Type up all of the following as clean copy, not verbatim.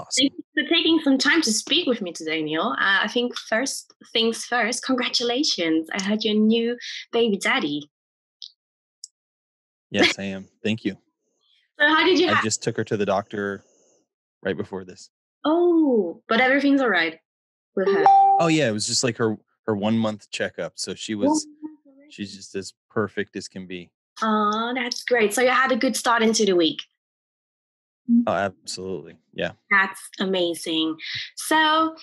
awesome. Thank you for taking some time to speak with me today, Neil. I think first things first, congratulations. I heard you're a new baby daddy. Yes, I am. Thank you. So how did you I have? just took her to the doctor right before this. Oh, but everything's all right with her. Oh yeah, it was just like her 1 month checkup. So she's just as perfect as can be. Oh, that's great. So you had a good start into the week. Oh, absolutely. Yeah. That's amazing. So,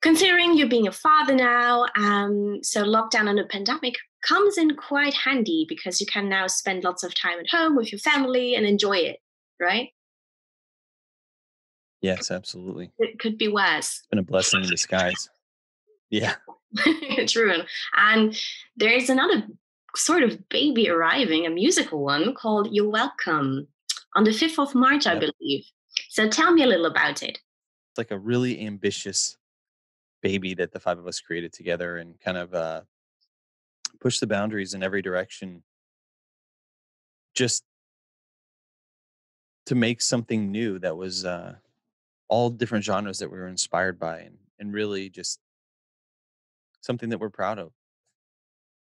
considering you being a father now, so lockdown and the pandemic comes in quite handy because you can now spend lots of time at home with your family and enjoy it, right? Yes, absolutely. It could be worse. It's been a blessing in disguise. Yeah. True. And there is another sort of baby arriving, a musical one called You're Welcome on the 5th of March, I Yep. believe. So tell me a little about it. It's like a really ambitious baby that the five of us created together and kind of pushed the boundaries in every direction just to make something new that was all different genres that we were inspired by and really just something that we're proud of,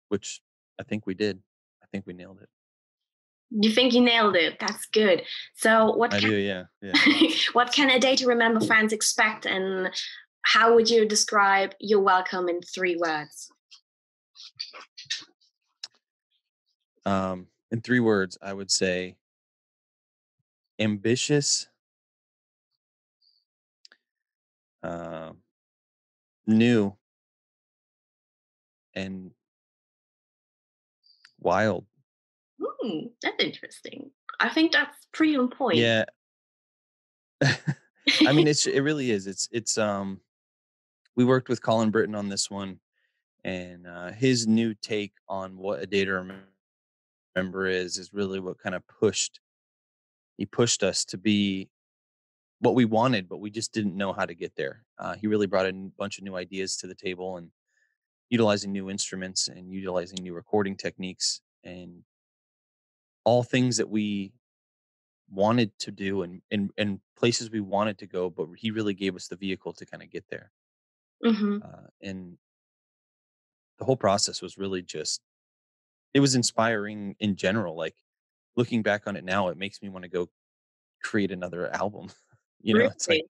which I think we did. I think we nailed it. You think you nailed it. That's good. So I do, yeah. what can a day to remember fans expect, and how would you describe You're Welcome in 3 words? In 3 words, I would say ambitious, uh, new, and wild. That's interesting. I think that's pretty on point. Yeah. I mean, it really is. It's we worked with Colin Britton on this one, and his new take on what a day to remember is really what kind of pushed us to be what we wanted, but we just didn't know how to get there. He really brought in a bunch of new ideas to the table and utilizing new instruments and utilizing new recording techniques and all things that we wanted to do and places we wanted to go, but he really gave us the vehicle to kind of get there. Hmm. And the whole process was really just it was inspiring in general. Like looking back on it now, it makes me want to go create another album. It's like, Really?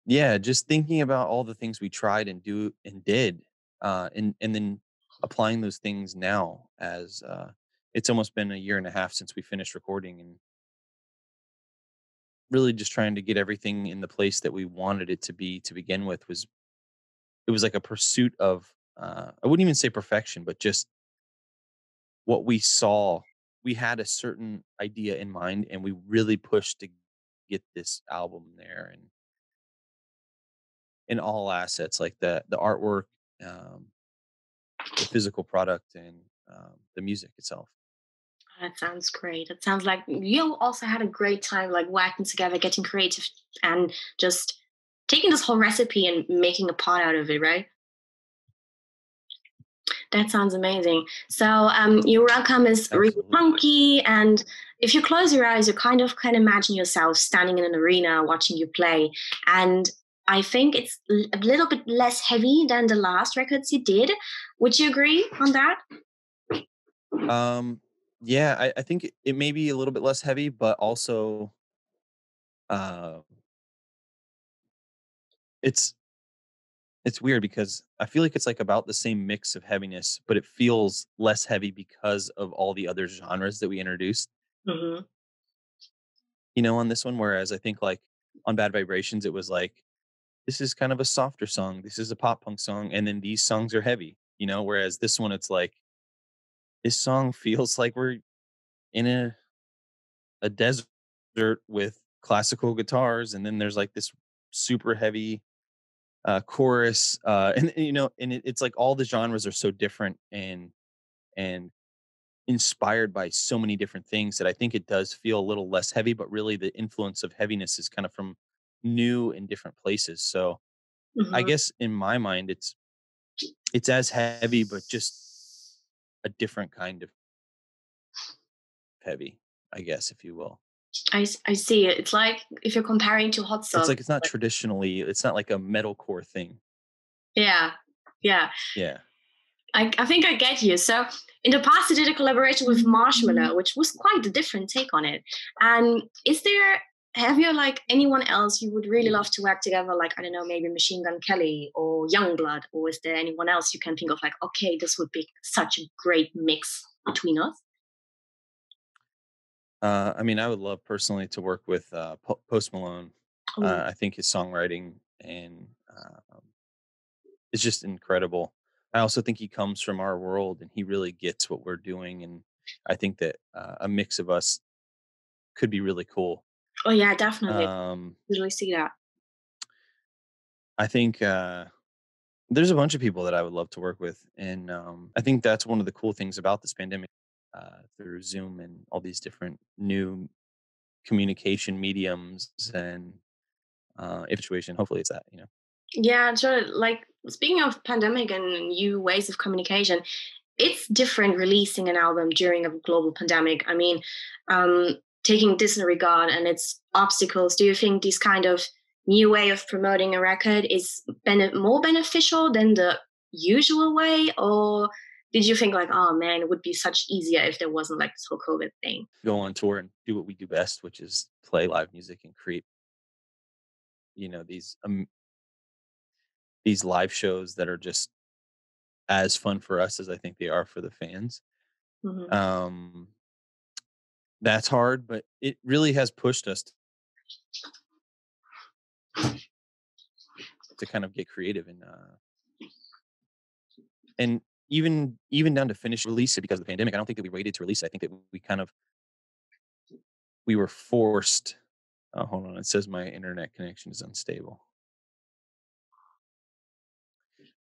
yeah, just thinking about all the things we tried and do and did, and then applying those things now as it's almost been a year and a half since we finished recording and really just trying to get everything in the place that we wanted it to be to begin with was it was like a pursuit of I wouldn't even say perfection, but just what we saw. We had a certain idea in mind and we really pushed to get this album there and in all assets like the artwork, um, the physical product and the music itself. That sounds great. It sounds like you also had a great time, like working together, getting creative, and just taking this whole recipe and making a pot out of it, right? That sounds amazing. So, Your Welcome is really Absolutely. funky, and if you close your eyes, you kind of can imagine yourself standing in an arena watching you play. And I think it's a little bit less heavy than the last records you did. Would you agree on that? Um, yeah, I think it may be a little bit less heavy, but also uh, it's it's weird because I feel like it's like about the same mix of heaviness, but it feels less heavy because of all the other genres that we introduced. Hmm. On this one, whereas I think like on Bad Vibrations, it was like this is kind of a softer song, this is a pop punk song, and then these songs are heavy. Whereas this one, it's like this song feels like we're in a desert with classical guitars, and then there's like this super heavy chorus, it's like all the genres are so different and inspired by so many different things that I think it does feel a little less heavy, but really the influence of heaviness is kind of from new and different places. So I Hmm. guess in my mind, it's as heavy, but just a different kind of heavy, I guess, if you will. I see it. It's like if you're comparing to hot It's sauce. like it's not traditionally, it's not like a metalcore thing. Yeah, yeah. Yeah. I think I get you. So in the past, you did a collaboration with Marshmallow, which was quite a different take on it. And is there have you like anyone else you would really love to work together? Like I don't know, maybe Machine Gun Kelly or Youngblood, or is there anyone else you can think of? Like, okay, this would be such a great mix between us. I mean, I would love personally to work with Post Malone. Oh, I think his songwriting and is just incredible. I also think he comes from our world and he really gets what we're doing. And I think that a mix of us could be really cool. oh yeah, definitely. Um, Usually see that. I think there's a bunch of people that I would love to work with. And I think that's one of the cool things about this pandemic through Zoom and all these different new communication mediums and situation. Hopefully it's that, you know. Yeah, so like speaking of pandemic and new ways of communication, it's different releasing an album during a global pandemic. I mean, taking this in regard and its obstacles, do you think this kind of new way of promoting a record is more beneficial than the usual way? Or did you think like, oh man, it would be such easier if there wasn't like this whole COVID thing? Go on tour and do what we do best, which is play live music and create, you know, these live shows that are just as fun for us as I think they are for the fans. Hmm. Um, that's hard, but it really has pushed us to kind of get creative and even down to finish release it because of the pandemic. I don't think that we waited to release it. I think that we kind of we were forced. Oh, hold on, it says my internet connection is unstable.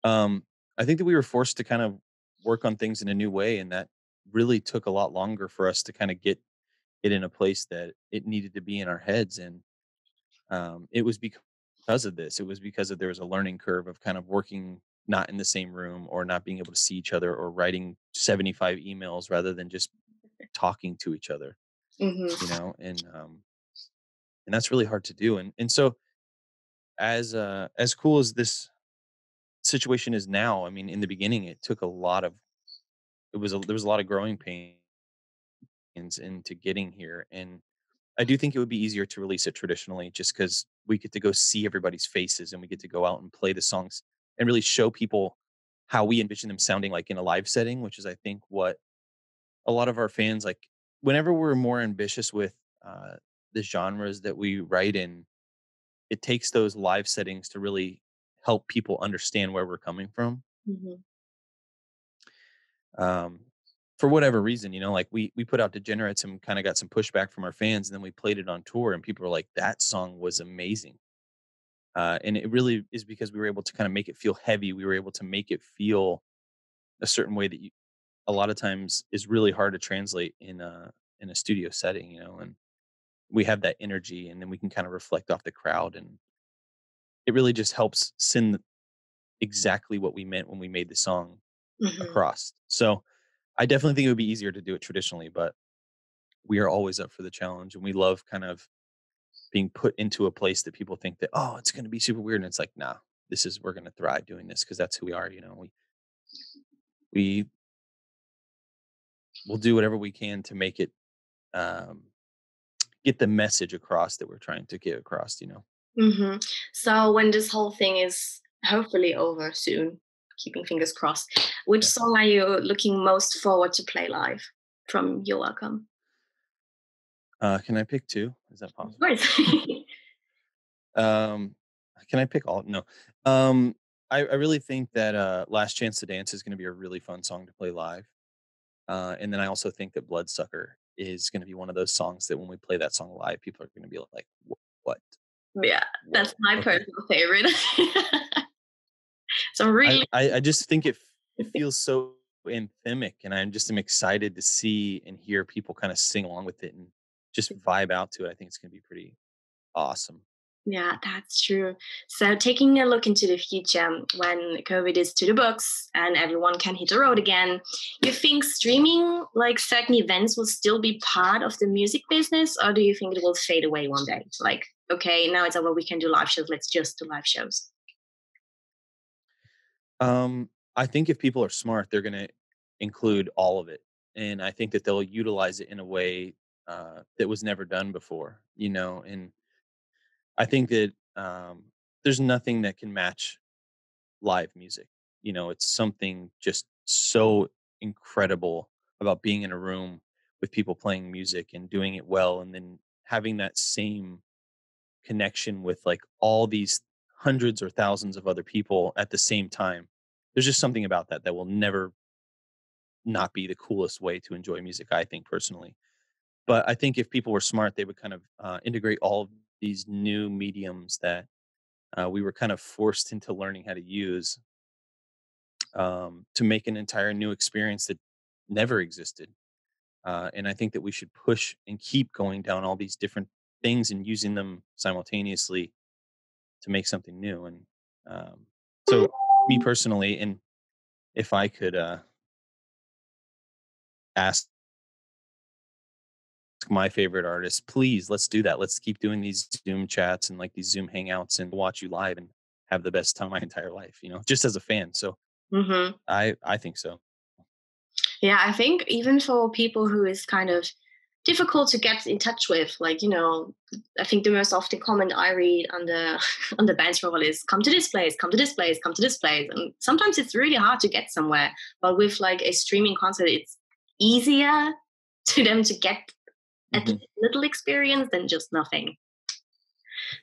I think that we were forced to kind of work on things in a new way, and that really took a lot longer for us to kind of get it in a place that it needed to be in our heads. And it was because of this. It was because of there was a learning curve of kind of working not in the same room or not being able to see each other or writing 75 emails rather than just talking to each other, you Hmm. know, and that's really hard to do. And so as cool as this situation is now, I mean, in the beginning, it took a lot of there was a lot of growing pains into getting here. And I do think it would be easier to release it traditionally just because we get to go see everybody's faces and we get to go out and play the songs and really show people how we envision them sounding like in a live setting, which is I think what a lot of our fans like whenever we're more ambitious with the genres that we write in, it takes those live settings to really help people understand where we're coming from. Hmm. um, for whatever reason, you know, like we put out Degenerates and kind of got some pushback from our fans, and then we played it on tour, and people were like, "That song was amazing," and it really is because we were able to kind of make it feel heavy. We were able to make it feel a certain way that a lot of times is really hard to translate in a studio setting, you know, and we have that energy, and then we can kind of reflect off the crowd, and it really just helps send exactly what we meant when we made the song Hmm. across. So I definitely think it would be easier to do it traditionally, but we are always up for the challenge and we love kind of being put into a place that people think that, oh, it's going to be super weird. And it's like, nah, we're going to thrive doing this because that's who we are. You know, we will do whatever we can to make it, um, get the message across that we're trying to get across, you know? Hmm. So when this whole thing is hopefully over soon, keeping fingers crossed, which Yeah. song are you looking most forward to play live from You're Welcome? Can I pick two? Is that Of possible? course. Um, can I pick all? No. Um, I really think that, Last Chance to Dance is going to be a really fun song to play live. And then I also think that Bloodsucker is gonna be one of those songs that when we play that song live, people are gonna be like, What? Yeah, that's Whoa, my okay." personal favorite. So really, I just think it feels so anthemic, and I'm just am excited to see and hear people kinda sing along with it and just vibe out to it. I think it's gonna be pretty awesome. Yeah, that's true. So, taking a look into the future, when COVID is to the books and everyone can hit the road again, you think streaming, like certain events, will still be part of the music business, or do you think it will fade away one day? Like, okay, now it's over, we can do live shows, let's just do live shows. I think if people are smart, they're going to include all of it, and I think that they'll utilize it in a way that was never done before. And I think that there's nothing that can match live music. It's something just so incredible about being in a room with people playing music and doing it well, and then having that same connection with like all these hundreds or thousands of other people at the same time. There's just something about that that will never not be the coolest way to enjoy music, I think personally. But I think if people were smart, they would kind of integrate all of these new mediums that we were kind of forced into learning how to use, to make an entire new experience that never existed. And I think that we should push and keep going down all these different things and using them simultaneously to make something new. And so, me personally, and if I could ask my favorite artist, please let's do that. Let's keep doing these Zoom chats and like these Zoom hangouts and watch you live and have the best time of my entire life, just as a fan. So Hmm. I think so. Yeah, I think even for people who is kind of difficult to get in touch with, like, I think the most often comment I read on the on the band's profile is come to this place, come to this place, come to this place. And sometimes it's really hard to get somewhere. But with like a streaming concert, it's easier to them to get at Hmm. least little experience than just nothing.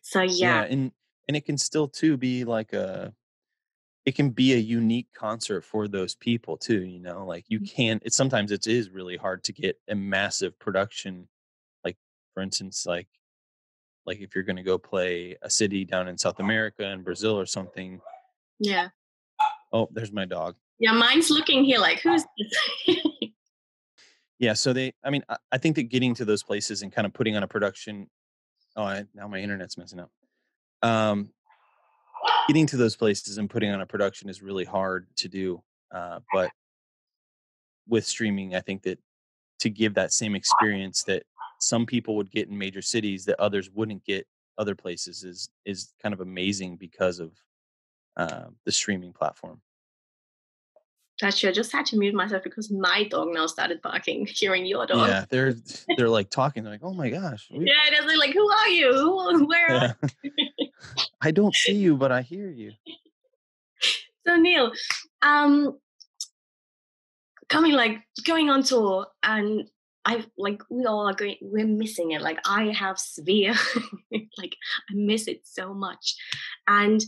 So yeah. Yeah, and it can still too be like it can be a unique concert for those people too. Like you can't. It's sometimes it is really hard to get a massive production. Like for instance, like if you're going to go play a city down in South America and Brazil or something. Yeah. Oh, there's my dog. Yeah, mine's looking here like who's this? Yeah, so I mean, I think that getting to those places and kind of putting on a production. Oh, now my internet's messing up. Um, Getting to those places and putting on a production is really hard to do. But with streaming, I think that to give that same experience that some people would get in major cities that others wouldn't get other places is kind of amazing because of the streaming platform. That's true. I just had to mute myself because my dog now started barking, hearing your dog. Yeah, they're like talking. They're like, "Oh my gosh, Yeah, they're like, who are you? Where are yeah, you? I don't see you, but I hear you." So Neil, um, going on tour, and I like we all are going. We're missing it. Like I have severe, like I miss it so much. And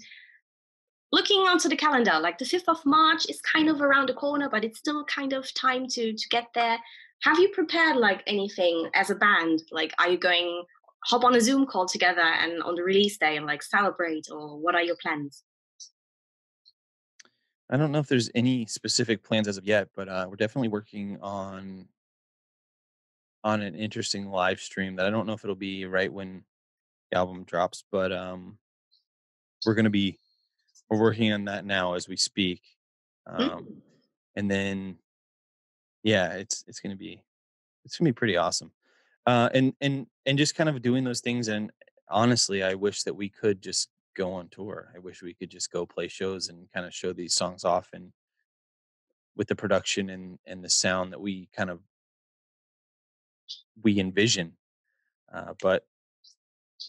looking onto the calendar, like the 5th of March is kind of around the corner, but it's still kind of time to get there. Have you prepared like anything as a band? Like, are you going hop on a Zoom call together and on the release day and like celebrate, or what are your plans? I don't know if there's any specific plans as of yet, but we're definitely working on an interesting live stream that I don't know if it'll be right when the album drops, but we're gonna be we're working on that now as we speak. Um, Mm. and then yeah, it's gonna be pretty awesome. And just kind of doing those things. And honestly, I wish that we could just go on tour. I wish we could just go play shows and kind of show these songs off, and with the production and the sound that we envision. But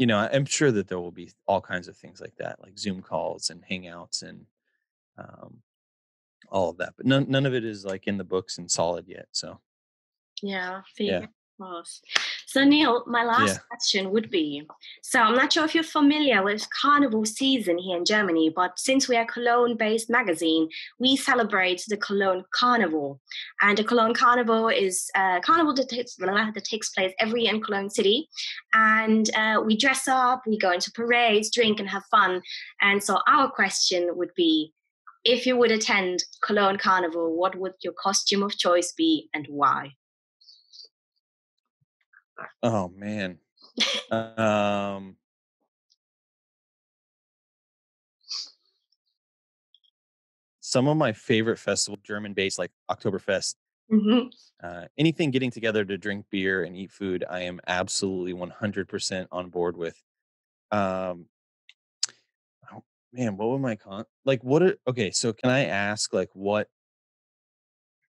I'm sure that there will be all kinds of things like that, like Zoom calls and Hangouts and um, all of that. But none of it is like in the books and solid yet. So Yeah, yeah, fingers crossed. So, Neil, my last yeah. question would be, so I'm not sure if you're familiar with carnival season here in Germany, but since we are Cologne-based magazine, we celebrate the Cologne Carnival. And the Cologne Carnival is a carnival that takes place every year in Cologne city. And we dress up, we go into parades, drink and have fun. And so our question would be, if you would attend Cologne Carnival, what would your costume of choice be and why? Oh man. Um, some of my favorite festival, German-based, like Oktoberfest, Mhm. anything getting together to drink beer and eat food, I am absolutely 100% on board with. Um, oh, man, what would my like? What are okay? So can I ask, like, what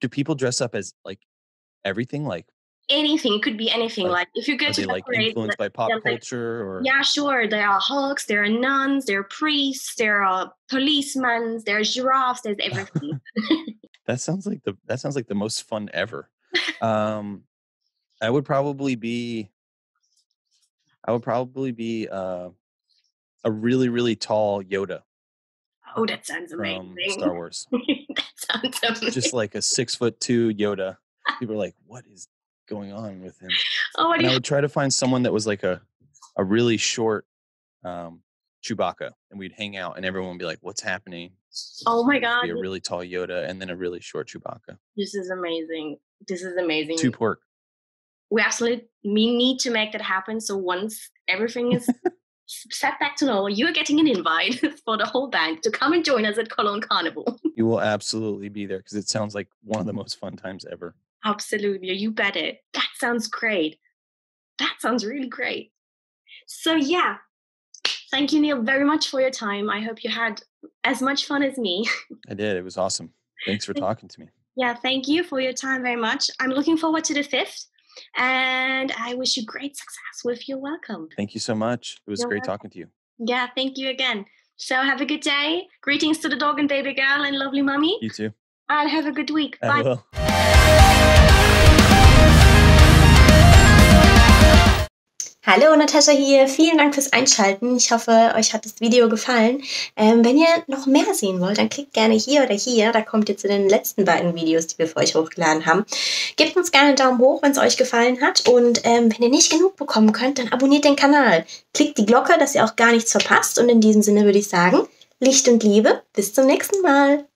do people dress up as? Like everything? Anything, it could be anything. Like Like if you go are to they the like parade, influenced by pop there's like, culture or? yeah, sure. There are hawks, there are nuns, there are priests, there are policemen, there are giraffes, there's everything. That sounds like the most fun ever. Um, I would probably be a really really tall Yoda Oh, that sounds from amazing. Star Wars. That sounds Just amazing. like a 6'2" Yoda. People are like, "What is going on with him?" Oh, what do And I you, would try to find someone that was like a really short Chewbacca, and we'd hang out, and everyone would be like, "What's happening?" oh my It'd God, be a really tall Yoda, and then a really short Chewbacca. this is amazing. This is Two amazing. pork. We need to make that happen. So once everything is set back to normal, you're getting an invite for the whole band to come and join us at Cologne Carnival. You will absolutely be there because it sounds like one of the most fun times ever. Absolutely, you bet it. That sounds great. That sounds really great. So yeah, thank you, Neil, very much for your time. I hope you had as much fun as me. I did. It was awesome. Thanks for talking to me. Yeah, thank you for your time very much. I'm looking forward to the 5th, and I wish you great success with your welcome. Thank you so much. It was You're great welcome. talking to you. Yeah, thank you again. So have a good day. Greetings to the dog and baby girl and lovely mummy. You too. And have a good week. I Bye. will. Hallo, Natascha hier. Vielen Dank fürs Einschalten. Ich hoffe, euch hat das Video gefallen. Wenn ihr noch mehr sehen wollt, dann klickt gerne hier oder hier. Da kommt ihr zu den letzten beiden Videos, die wir für euch hochgeladen haben. Gebt uns gerne einen Daumen hoch, wenn es euch gefallen hat. Und wenn ihr nicht genug bekommen könnt, dann abonniert den Kanal. Klickt die Glocke, dass ihr auch gar nichts verpasst. Und in diesem Sinne würde ich sagen, Licht und Liebe. Bis zum nächsten Mal.